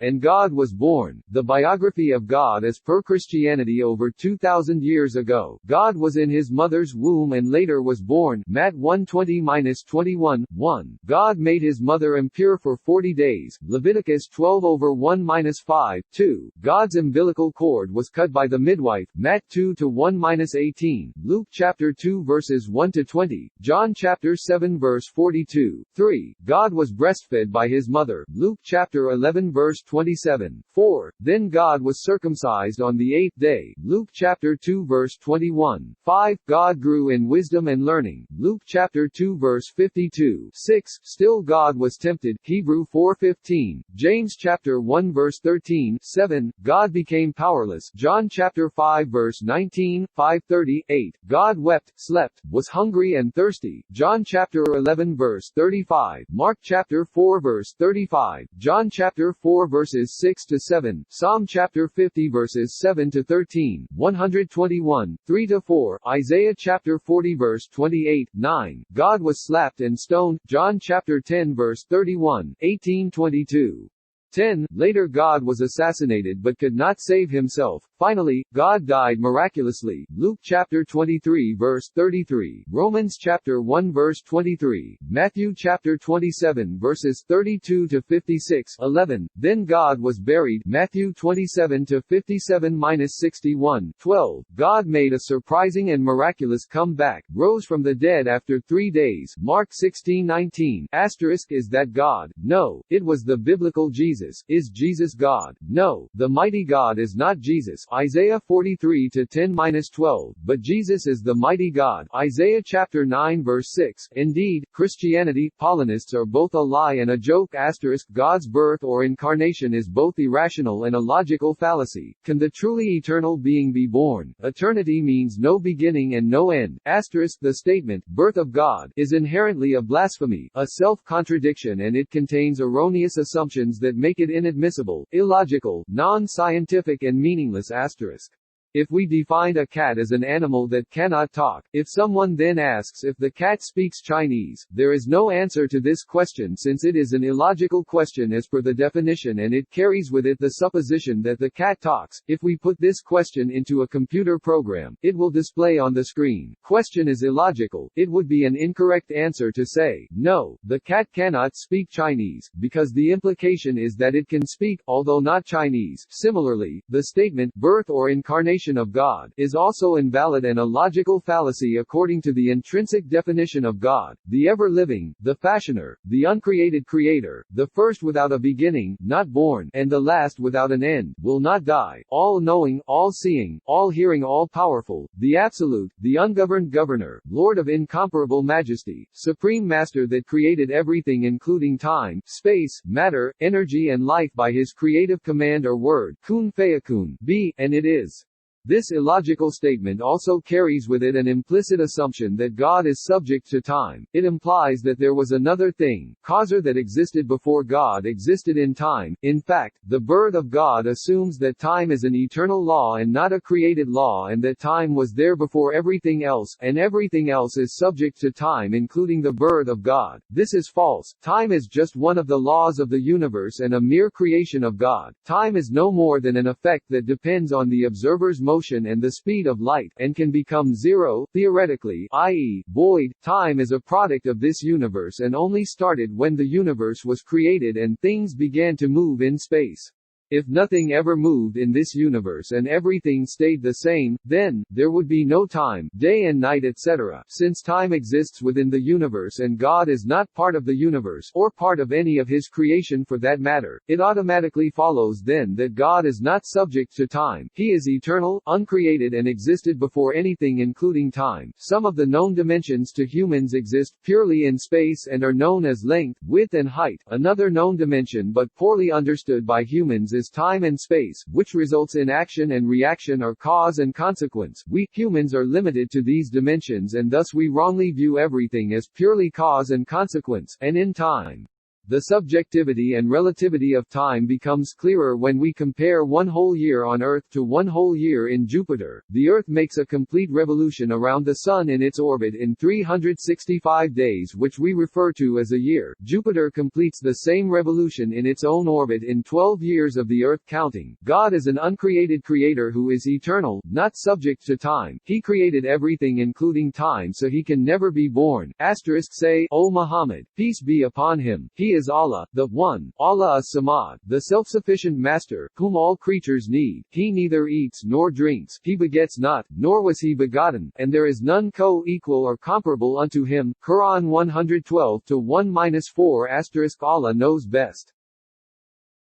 and God was born. The biography of God as per Christianity over 2,000 years ago. God was in his mother's womb and later was born. Matt 1:20-21, 1. God made his mother impure for 40 days. Leviticus 12:1-5, 2. God's umbilical cord was cut by the midwife. Matt 2:1-18. Luke chapter 2 verses 1-20. John chapter 7 verse 42. 3. God was breastfed by his mother. Luke chapter 11 verse 27. 4. Then God was circumcised on the 8th day. Luke chapter 2 verse 21. 5. God grew in wisdom and learning. Luke chapter 2 verse 52. 6. Still God was tempted. Hebrew 4:15. James chapter 1 verse 13. 7. God became powerless. John chapter 5 verse 19. 5:30. 8. God wept, slept, was hungry and thirsty. John chapter 11 verse 35. Mark chapter 4 verse 35. John chapter 4 verses 6-7. Psalm chapter 50 verses 7-13. 121, 3-4. Isaiah chapter 40 verse 28, 9. God was slapped and stoned. John chapter 10 verse 31, 18-22. 10. Later God was assassinated but could not save himself. Finally, God died miraculously. Luke chapter 23 verse 33. Romans chapter 1 verse 23. Matthew chapter 27 verses 32-56. 11. Then God was buried. Matthew 27-57-61. 12. God made a surprising and miraculous comeback. Rose from the dead after 3 days. Mark 16:19. Asterisk is that God? No, it was the biblical Jesus. Is Jesus God? No, the mighty God is not Jesus. Isaiah 43:10-12. But Jesus is the mighty God. Isaiah chapter 9 verse 6. Indeed, Christianity, Paulinists are both a lie and a joke. Asterisk God's birth or incarnation is both irrational and a logical fallacy. Can the truly eternal being be born? Eternity means no beginning and no end. Asterisk the statement, birth of God, is inherently a blasphemy, a self-contradiction, and it contains erroneous assumptions that make it inadmissible, illogical, non-scientific and meaningless. Asterisk. If we defined a cat as an animal that cannot talk, if someone then asks if the cat speaks Chinese, there is no answer to this question since it is an illogical question as per the definition and it carries with it the supposition that the cat talks. If we put this question into a computer program, it will display on the screen. Question is illogical. It would be an incorrect answer to say, no, the cat cannot speak Chinese, because the implication is that it can speak, although not Chinese. Similarly, the statement, birth or incarnation of God, is also invalid and a logical fallacy according to the intrinsic definition of God, the ever-living, the fashioner, the uncreated creator, the first without a beginning, not born, and the last without an end, will not die, all-knowing, all-seeing, all-hearing, all-powerful, the absolute, the ungoverned governor, Lord of incomparable majesty, supreme master that created everything including time, space, matter, energy and life by his creative command or word, kun fayakun, be, and it is. This illogical statement also carries with it an implicit assumption that God is subject to time. It implies that there was another thing, causer, that existed before God existed in time. In fact, the birth of God assumes that time is an eternal law and not a created law, and that time was there before everything else, and everything else is subject to time including the birth of God. This is false. Time is just one of the laws of the universe and a mere creation of God. Time is no more than an effect that depends on the observer's motion and the speed of light, and can become zero, theoretically, i.e., void. Time is a product of this universe and only started when the universe was created and things began to move in space. If nothing ever moved in this universe and everything stayed the same, then there would be no time, day and night, etc. Since time exists within the universe and God is not part of the universe, or part of any of his creation for that matter, it automatically follows then that God is not subject to time. He is eternal, uncreated, and existed before anything including time. Some of the known dimensions to humans exist purely in space and are known as length, width and height. Another known dimension but poorly understood by humans is time and space, which results in action and reaction or cause and consequence. We humans are limited to these dimensions and thus we wrongly view everything as purely cause and consequence, and in time. The subjectivity and relativity of time becomes clearer when we compare one whole year on Earth to one whole year in Jupiter. The Earth makes a complete revolution around the Sun in its orbit in 365 days, which we refer to as a year. Jupiter completes the same revolution in its own orbit in 12 years of the Earth counting. God is an uncreated creator who is eternal, not subject to time. He created everything including time, so he can never be born. Asterisk say, O Muhammad, peace be upon him, he is Allah, the One, Allah as-Samad, the self-sufficient Master, whom all creatures need. He neither eats nor drinks, he begets not, nor was he begotten, and there is none co-equal or comparable unto him. Quran 112-1-4 *. Allah knows best.